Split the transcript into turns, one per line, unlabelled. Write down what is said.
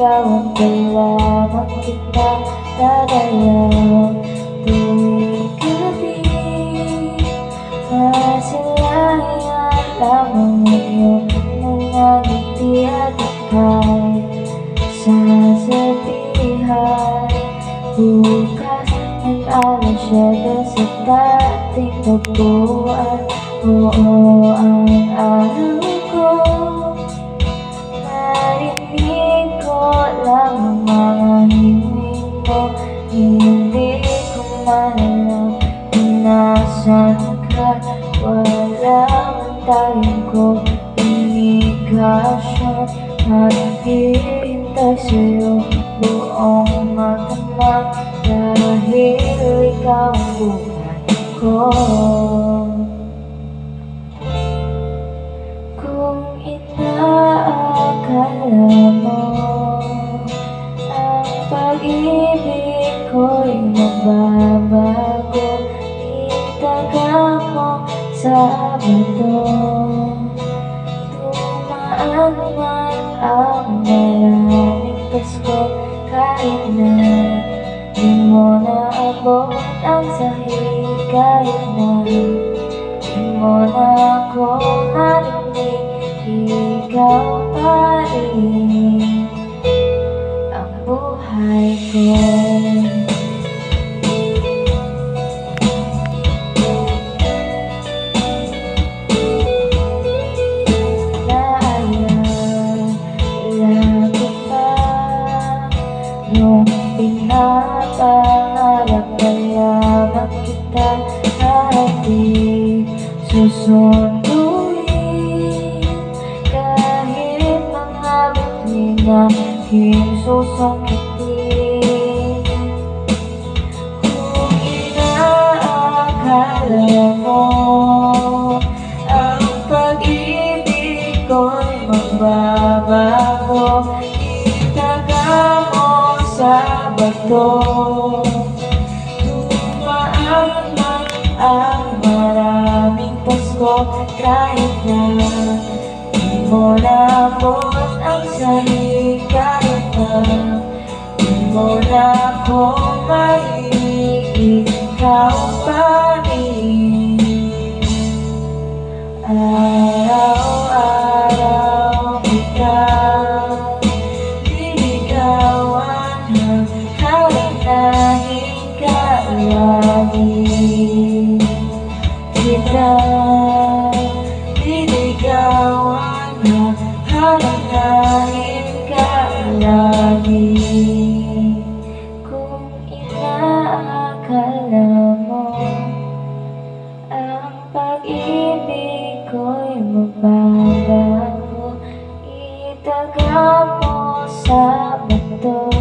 Liligawan ka lamang kita, dadalaw tuwing gabi. Masilayan lamang ang iyong mga ngiti at ika'y sasabihan. Bukas ng alas 7 sa dating pagbuwan. Oo, ang araw ko, narinig ko lang ang mga himig mo. Hindi ko malalang kung nasan ka. Wala man tayong komunikasyon. Naghihintay sa'yo buong magdamag, dahil ikaw ang buhay ko. Kung inaakala mo ang pag-ibig ko'y magbabago, itaga mo sa bato. Dumaan man ang maraming Pasko, kahit na di mo naabot ang sahig, kahit na di mo na ako narinig, ikaw pa rin ang buhay ko. Nung pinapangarap na lamang kita, at di susunduin kahit mga bituin na aking susungkitin. Kung inaakala mo ang pag-ibig ko'y magbabago, itaga mo sa bato. Dumaan man ang maraming Pasko, kahit na di mo naabot ang sahig, kahit na di mo na ako marinig, ikaw pa rin. Araw-araw kita liligawan, halinahin ka lagi. Kita liligawan, halinahin ka lagi. Kung inaakala mo ang pag-ibig ko'y magbabago, itaga mo sa bato.